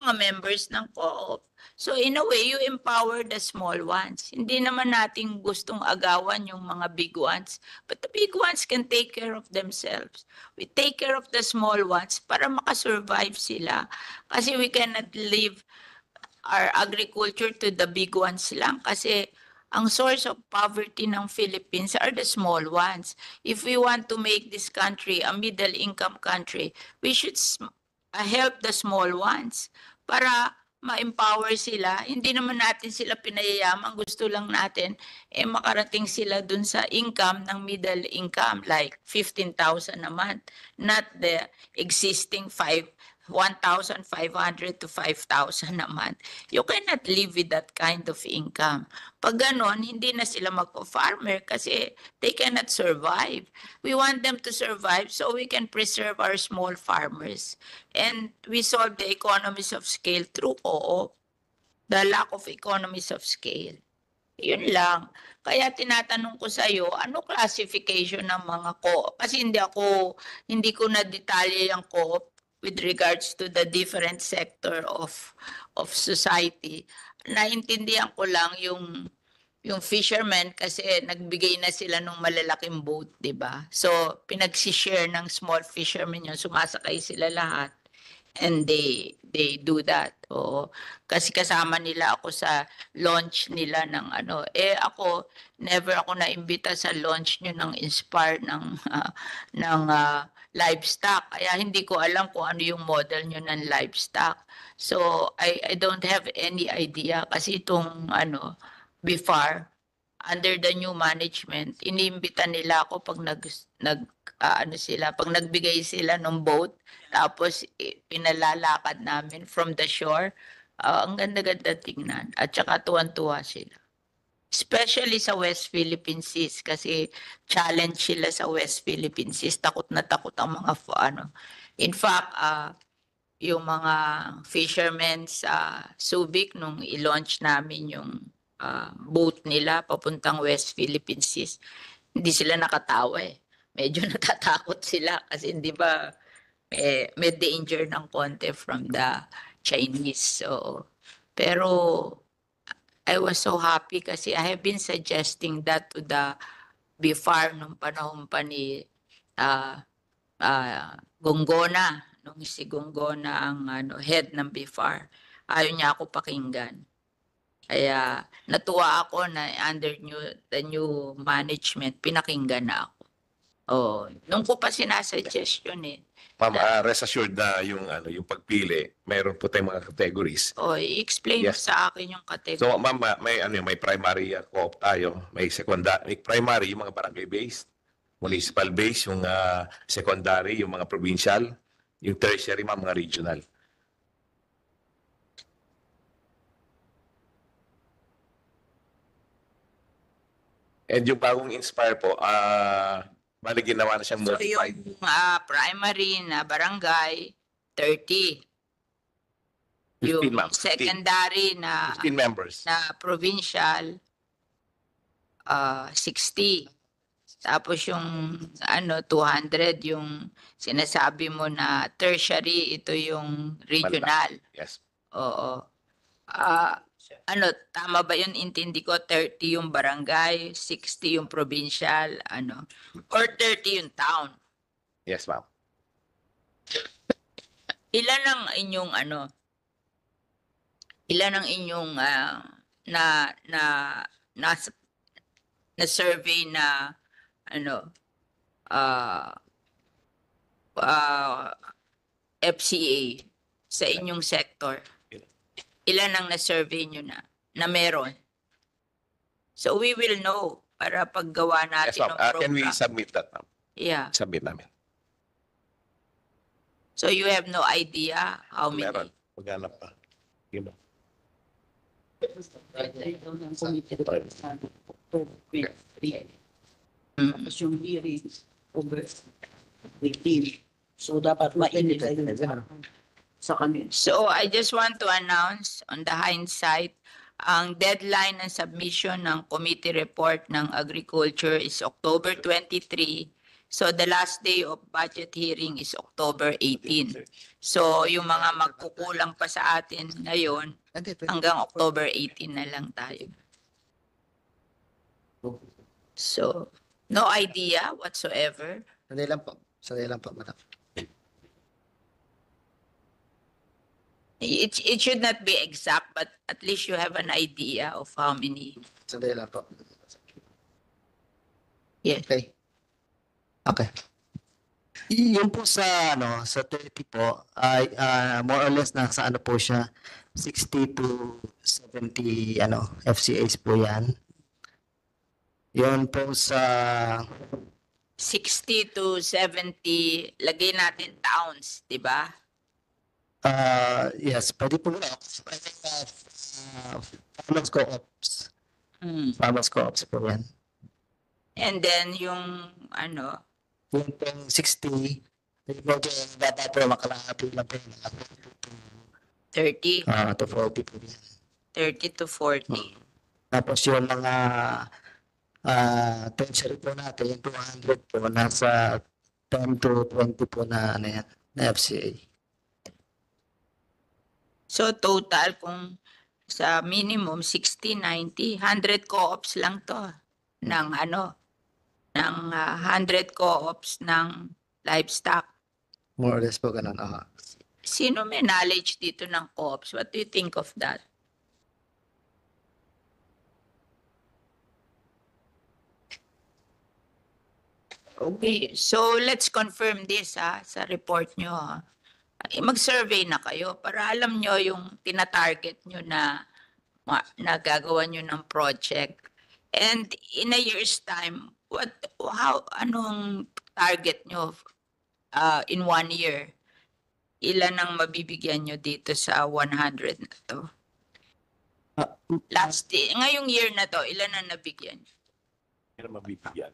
mga members ng co-op. So in a way, you empower the small ones. Hindi naman natin gustong agawan yung mga big ones, but the big ones can take care of themselves. We take care of the small ones para makasurvive sila. Kasi we cannot leave our agriculture to the big ones lang. Kasi ang source of poverty ng Philippines are the small ones. If we want to make this country a middle-income country, we should help the small ones para ma-empower sila. Hindi naman natin sila pinayayaman. Gusto lang natin makarating sila dun sa income ng middle income, like 15,000 a month, not the existing 1,500 to 5,000 a month. You cannot live with that kind of income. Pag ganon, hindi na sila magpa-farmer kasi they cannot survive. We want them to survive so we can preserve our small farmers. And we solve the economies of scale through co-op. The lack of economies of scale. Yun lang. Kaya tinatanong ko sa iyo, ano classification ng mga co-op? Kasi hindi ko na detalye yung co-op with regards to the different sector of society. Naintindihan ko lang yung fishermen kasi nagbigay na sila ng malalaking boat, 'di ba? So pinagsi-share ng small fishermen yun, sumasakay sila lahat. And they do that. Oo. Kasi kasama nila ako sa launch nila ng ano. Ako, never ako naimbita sa launch nyo ng Inspire ng livestock. Kaya hindi ko alam kung ano yung model nyo ng livestock. So, I don't have any idea kasi itong BIFAR, under the new management, inimbita nila ako pag pag nagbigay sila ng boat, tapos pinalalakad namin from the shore. Ang ganda-ganda tingnan at saka tuwan-tuwa sila. Especially sa West Philippine Seas kasi challenge sila sa West Philippine Seas. Takot na takot ang mga In fact, yung mga fishermen sa Subic nung i-launch namin yung boat nila papuntang West Philippine Seas, hindi sila nakatawa eh. Medyo natatakot sila kasi hindi ba may danger ng konti from the Chinese. So, pero I was so happy kasi I have been suggesting that to the BIFAR nung panahon pa ni Gongona, nung si Gongona ang head ng BIFAR. Ayaw niya ako pakinggan. Kaya natuwa ako na under the new management, pinakinggan na ako. Nung ko pa sinasuggest yun eh. Ma'am, rest assured na yung pagpili, mayroon po tayong mga categories. I-explain mo Yes. sa akin yung category. So ma'am, may primary co-op tayo, may secondary, may primary yung mga barangay based, municipal based, yung secondary, yung mga provincial, yung tertiary, mga regional. And yung bagong Inspire po, bali ginawa na siyang So modified. yung primary na barangay, 30. 15, Yung ma'am. 15. secondary na 15 members. provincial, 60. Tapos yung 200 yung sinasabi mo na tertiary, ito yung regional. Yes. Oo. Tama ba yun? Intindi ko, 30 yung barangay, 60 yung provincial, or 30 yung town. Yes, ma'am. Ilan ang inyong na survey na FCA sa inyong sector? Ilan ang na-survey nyo na meron? So we will know para paggawa Yes, natin ma'am. ng Can we program. submit that, ma'am? Yeah. Submit namin. So you have no idea how many? Meron. Maghanap pa. Sige, ma'am. Tapos yung hearing over 18. So dapat mainit sa kanila. So I just want to announce on the hindsight, ang deadline ng submission ng committee report ng agriculture is October 23. So the last day of budget hearing is October 18. So yung mga magkukulang pa sa atin ngayon, hanggang October 18 na lang tayo. So, no idea whatsoever. Sandali lang po, madam. It should not be exact, but at least you have an idea of how many. Sandali lang po. Yes. Okay. Okay. Yun po sa sa 30 po ay more or less nasa po siya 60 to 70 FCAs po yan. Yun po sa 60 to 70, lagay natin towns, di ba? yes, pwede po muna. Farmers co-ops. Farmers co-ops po yan. And then yung Yung pong 60, medyo bata po, makalahati lang po. 30, To 40 po yan. 30 to 40. Tapos yung mga tertiary po natin, yung 200 po, nasa 10 to 20 po na, yan, na FCA. So total kung sa minimum 60, 90, 100 co-ops lang to ng ng 100 co-ops ng livestock. More or less po ganun. Sino may knowledge dito ng co-ops? What do you think of that? Okay, so let's confirm this sa report nyo. Mag-survey na kayo para alam nyo yung tina-target nyo na gagawa nyo ng project. And in a year's time, anong target nyo in 1 year? Ilan ang mabibigyan nyo dito sa 100 na to? Ngayong year na to, ilan ang nabigyan nyo? Pero mabibigyan.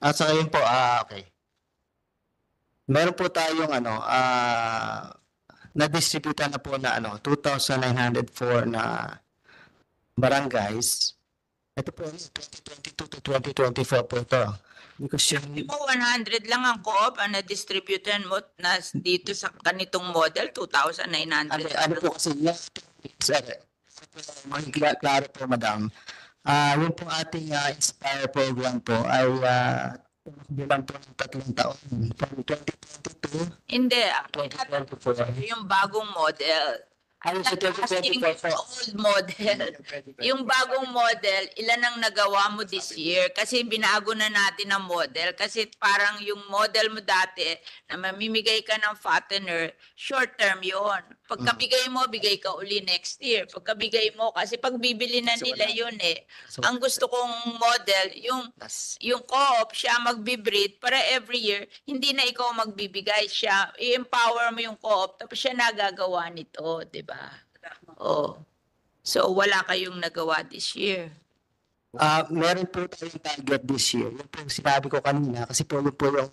Sa ngayon po, okay. Meron po tayong na-distribute na po na 2,904 na barangays. Ito po 2022 to 2024 po ito. Because Di mo 100 lang ang co-op ang na-distributan mo na dito sa ganitong model, 2,900. ano po kasi klaro po, madam. Yung po ating Inspire program po ay bilang po ng 3 taon. From 2022, Hindi, 2024. yung bagong model. Ano sa Asking 2024 po? old model. Yung bagong model, ilan ang nagawa mo this year? Kasi binago na natin ang model. Kasi parang yung model mo dati na mamimigay ka ng fattener, short term yon. Pagkabigay mo, bigay ka uli next year. Pagkabigay mo, kasi pagbibili na nila yun eh. Ang gusto kong model, yung co-op, siya magbe-breed para every year, hindi na ikaw magbibigay siya. I-empower mo yung co-op, tapos siya nagagawa nito, di ba? Oh. So wala kayong nagawa this year. Meron po tayong target this year. Yung po sinabi ko kanina, kasi po yun po yung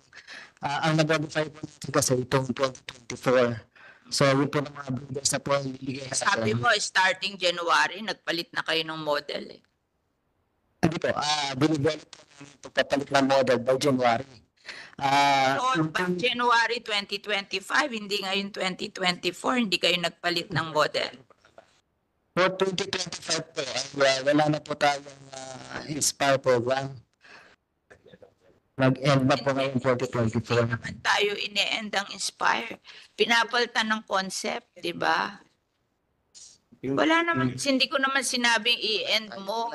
ang nag-modify po natin kasi itong 2024. So yun po ng mga breeders na po ang liligay Sabi mo, starting January, nagpalit na kayo ng model eh. Hindi po, binidevelop po namin pagpapalit ng model by January. So, by January 2025, hindi ngayon 2024, hindi kayo nagpalit ng model. For 2025 po, wala na po tayong Inspire program. Mag-end na po ngayon 2024. Naman tayo ine-end ang Inspire. Pinapalitan ng concept, di ba? Wala naman, hindi ko naman sinabing i-end mo.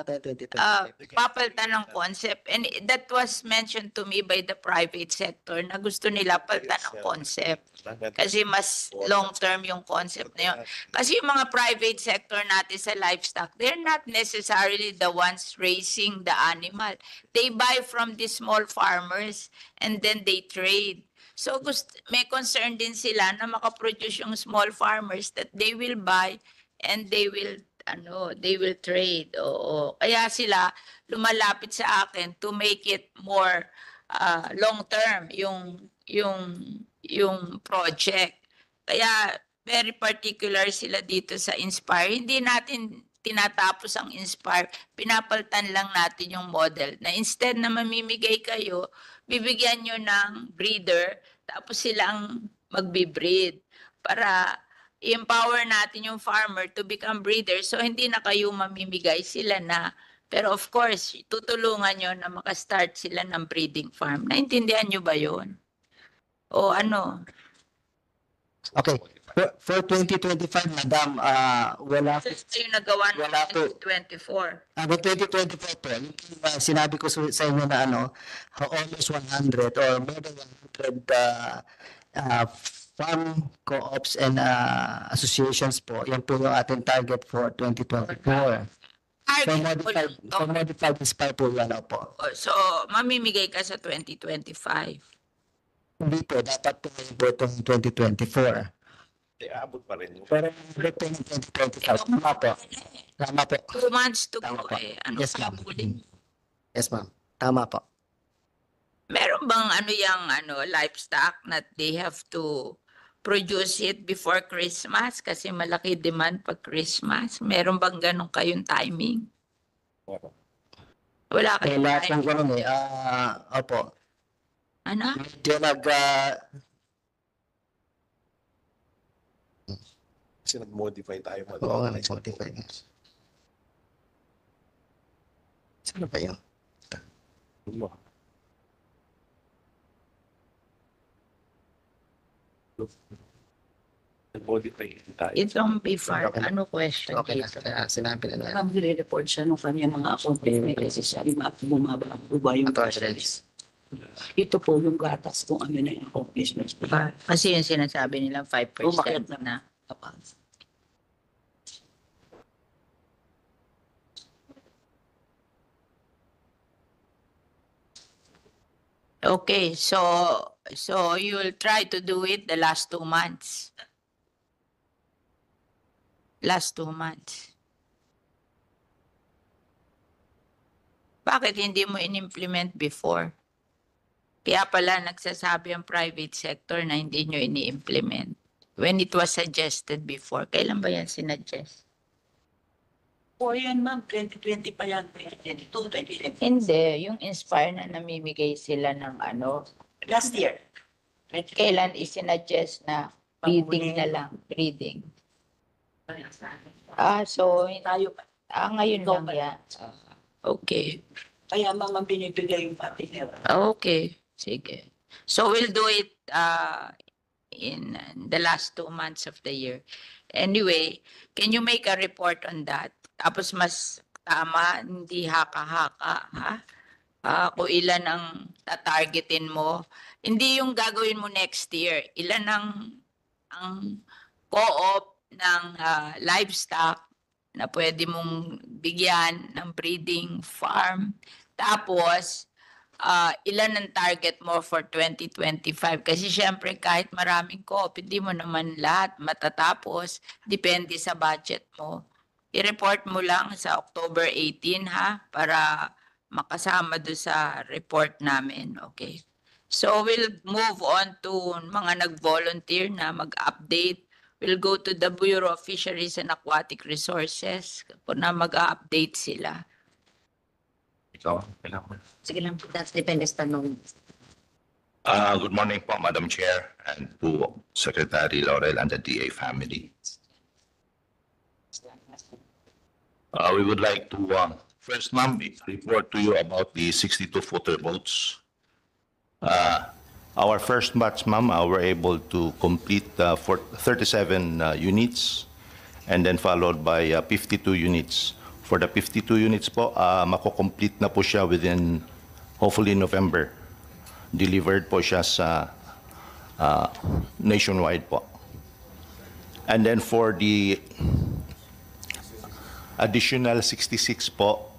Papalitan ng concept. And that was mentioned to me by the private sector na gusto nila palitan ng concept. Kasi mas long-term yung concept na yun. Kasi yung mga private sector natin sa livestock, they're not necessarily the ones raising the animal. They buy from the small farmers and then they trade. So may concern din sila na makaproduce yung small farmers that they will buy and they will trade. Oo. Kaya sila lumalapit sa akin to make it more long term yung project. Kaya very particular sila dito sa Inspire. Hindi natin tinatapos ang Inspire, pinapalitan lang natin yung model na instead na mamimigay kayo, bibigyan nyo ng breeder, tapos silang magbe-breed para i-empower natin yung farmer to become breeder. So hindi na kayo mamimigay, sila na. Pero of course, tutulungan nyo na makastart sila ng breeding farm. Naintindihan nyo ba yun? O ano? Okay. For 2025, Madam, wala po. Ito yung nagawa ng Wala po. 2024. Ano 2024 po, yung sinabi ko sa inyo na almost 100 or more than 100 farm co-ops and associations po. Yan po yung ating target for 2024. For modified Inspire po yan po. So, mamimigay ka sa 2025. Hindi po, dapat po ngayon po itong 2024. Abot pa rin. Pero ulit po yung 2025. Tama po. Tama po. 2 months to Tama go po. eh. Ano Yes, pa ma'am. huli? Yes, ma'am. Tama po. Meron bang livestock that they have to produce it before Christmas kasi malaki demand pag Christmas? Meron bang ganun kayong timing? Wala Kaya kayong lahat ng timing. ganun opo. Ano? Medyo Kasi nag-modify tayo. oo nga, nag-modify. Saan ba yun? Nag-modify tayo. Itong before, Okay na. ano question Okay na. dito? Sinabi na Ma'am, report siya nung kanyang mga accomplishment kasi sabi bumaba po ba yung Accomplishments. Ito po yung gatas kung ano na yung accomplishments. Kasi yung sinasabi nila 5% Umakyat na. Okay, so you will try to do it the last 2 months. Last 2 months. Bakit hindi mo in-implement before? Kaya pala nagsasabi ang private sector na hindi nyo ini-implement. When it was suggested before, kailan ba yan sinuggest? O yan ma'am, 2020 pa yan, 2022, 2023. Hindi, yung Inspire na namimigay sila ng Last year. kailan isinuggest na breeding na lang, breeding. So, Tayo pa. ngayon lang yan. Okay. Kaya ma'am, binibigay yung partner. Okay, sige. So we'll do it in the last 2 months of the year. Anyway, can you make a report on that? Tapos mas tama, hindi haka-haka, ha? Kung ilan ang tatargetin mo. Hindi yung gagawin mo next year. Ilan ang co-op ng livestock na pwede mong bigyan ng breeding farm. Tapos, ilan ang target mo for 2025? Kasi syempre kahit maraming co-op, hindi mo naman lahat matatapos. Depende sa budget mo. I-report mo lang sa October 18 ha, para makasama doon sa report namin. Okay. So we'll move on to mga nag-volunteer na mag-update. We'll go to the Bureau of Fisheries and Aquatic Resources na mag-update sila. Ikaw, kailangan. Sige lang, that's depende sa tanong. Good morning po, Madam Chair, and to Secretary Laurel and the DA family. We would like to, first, ma'am, report to you about the 62-footer boats. Our first batch, ma'am, were able to complete 37 units, and then followed by 52 units. For the 52 units po, mako-complete na po siya within, hopefully, November. Delivered po siya sa nationwide po. And then for the additional 66 po,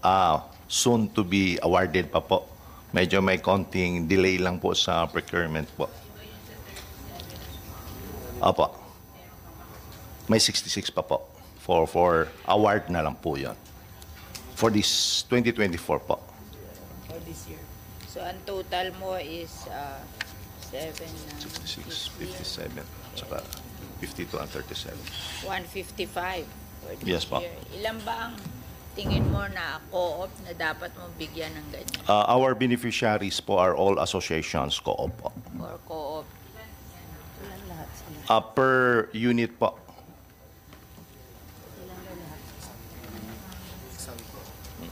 soon to be awarded pa po. Medyo may konting delay lang po sa procurement po. Opo. May 66 pa po. For award na lang po yon. For this 2024 po. For this year. So ang total mo is 66, 57, saka 52 and 37. 155. for this Yes, po. year. Ilan ba ang tingin mo na co-op na dapat mo bigyan ng ganyan? Our beneficiaries po are all associations co-op po. Or co-op? Per unit po.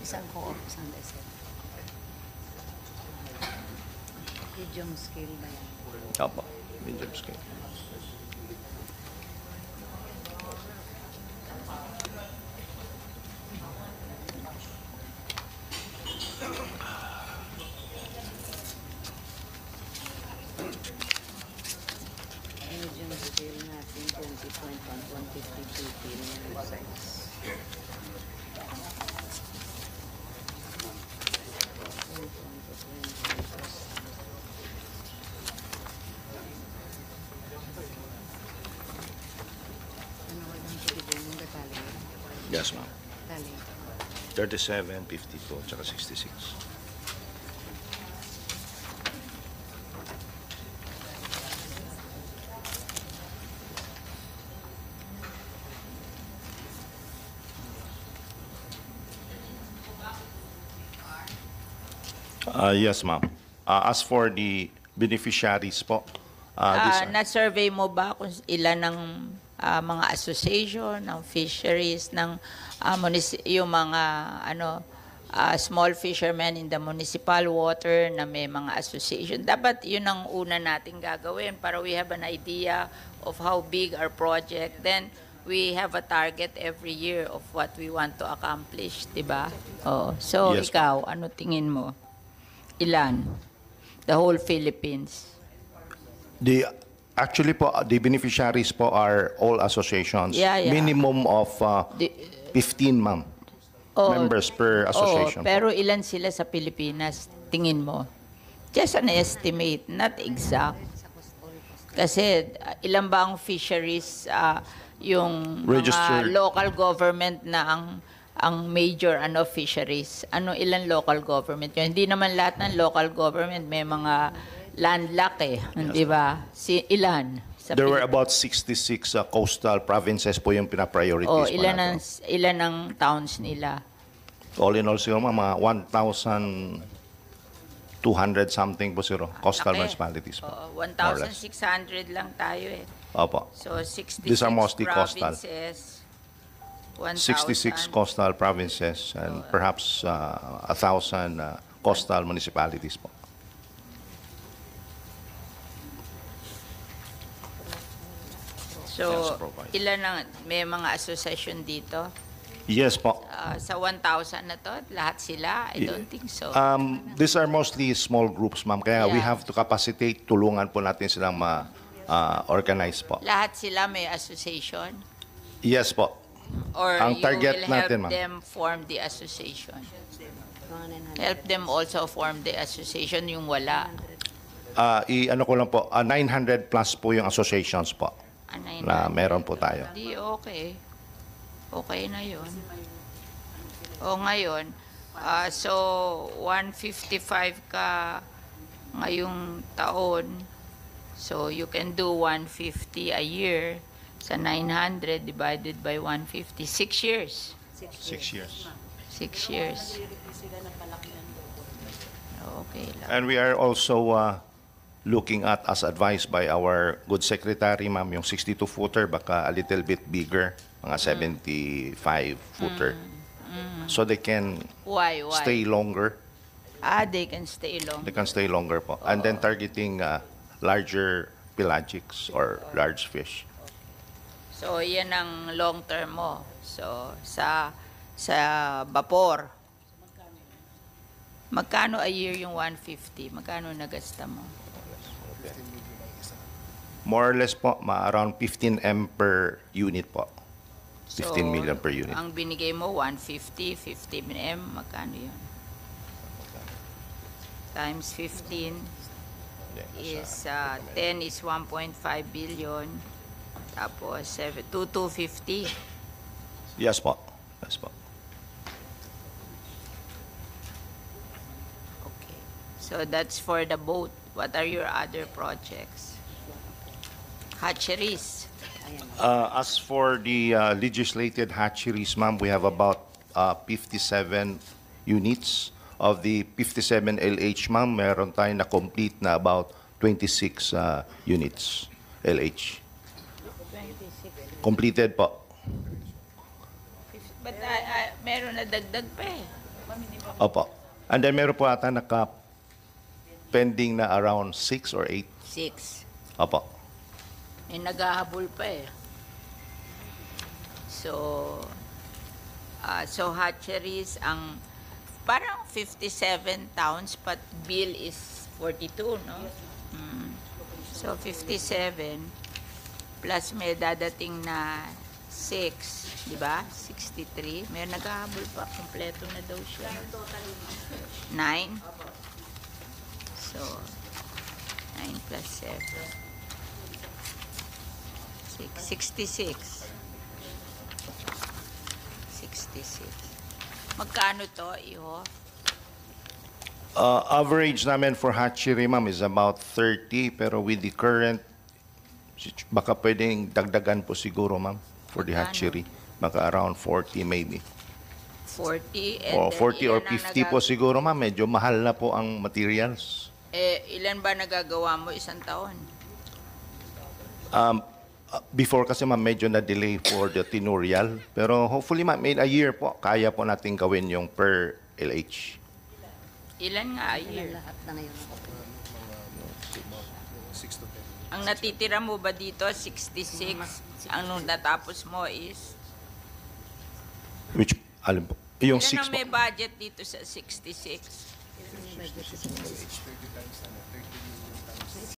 Isang co-op, isang SM. Medium scale ba yan? Opo, medium scale. Medium scale natin, 20.1, 152 million size. Ano walang bigyan yung detalye? Yes, ma'am. Detalye. 37, 52, tsaka 66. Yes, ma'am. As for the beneficiaries po, these are- Na-survey mo ba kung ilan ng mga association, ng fisheries, ng yung mga small fishermen in the municipal water na may mga association? Dapat yun ang una nating gagawin para we have an idea of how big our project. Then we have a target every year of what we want to accomplish, di ba? Oh, so Yes, ikaw, ano tingin mo? Ilan? The whole Philippines. Actually po, the beneficiaries po are all associations. Yeah, yeah. Minimum of Di- 15, ma'am. Oh, Members per association. Oo, pero ilan sila sa Pilipinas? Tingin mo? Just an estimate, not exact. Kasi ilan ba ang fisheries, yung Registered. mga local government na ang major fisheries? Ilan local government yun? Hindi naman lahat ng local government may mga landlocked di ba? Ilan? Sa There were Pilip- about 66 coastal provinces po yung pinapriorities po natin. ilan ang towns nila? All in all, siguro mga 1,200 something po siguro. Coastal Laki. municipalities po. Oo, more or less. 1,600 lang tayo eh. Opo. So 66 These are mostly coastal. provinces. 1,000. 66 coastal provinces and perhaps 1,000 coastal municipalities po. So, Yes, provide. ilan ang may mga association dito? Yes po. Sa 1,000 na to, lahat sila? I don't think so. These are mostly small groups, ma'am. Kaya we Yeah. have to capacitate, tulungan po natin silang ma-organize po. Lahat sila may association? Yes po. Or Ang you target will help natin, ma'am. them form the association? Mga 900. Help them also form the association, yung wala. Ano ko lang po, 900 plus po yung associations po na 900. meron po tayo. Di okay. Okay na yun. O ngayon, so 155 ka ngayong taon. So you can do 150 a year sa 900 divided by 150. 6 years. 6 years. 6 years. Okay lang. And we are also looking at, as advised by our good secretary, ma'am, yung 62-footer, baka a little bit bigger, mga 75-footer. So they can Why? stay longer. They can stay long. They can stay longer po. And then targeting larger pelagics or large fish. So, yan ang long term mo. So, sa vapor, magkano a year yung 150? Magkano nagasta mo? More or less po, around 15 M per unit po. 15 million per unit. Ang binigay mo, 150, 50 M, magkano yun? Times 15 is, 10 is 1.5 billion. Tapos, 250. Yes po. Yes po. Okay. So, that's for the boat. What are your other projects? Hatcheries. Ayan. As for the legislated hatcheries, ma'am, we have about 57 units. Of the 57 LH, ma'am, meron tayong na-complete na about 26 units LH. 26. Completed po. But meron na dagdag pa eh. Opo. And then meron po ata naka-pending na around 6 or 8. 6. Opo. May naghahabol pa eh. So hatcheries ang parang 57 towns but bill is 42, no? So 57 plus may dadating na 6, di ba? 63. May naghahabol pa. Kompleto na daw siya. 9. So 9 plus 7. 66. 66. Magkano to, Iho? Average namin for hatchery, ma'am, is about 30. Pero with the current, baka pwedeng dagdagan po siguro, ma'am, for the Magkano? hatchery. Baka around 40 maybe. 40? And O then 40 or ilan ang 50 po siguro, ma'am. Medyo mahal na po ang materials. ilan ba nagagawa mo isang taon? Before kasi ma'am, medyo na-delay for the tenurial. Pero hopefully ma'am, in a year po, kaya po natin gawin yung per LH. Ilan nga a year? Lahat na ngayon. Ang natitira mo ba dito, 66? Ang natapos mo is? Which, alam po, yung Ilan 6 ang po. may budget dito sa 66?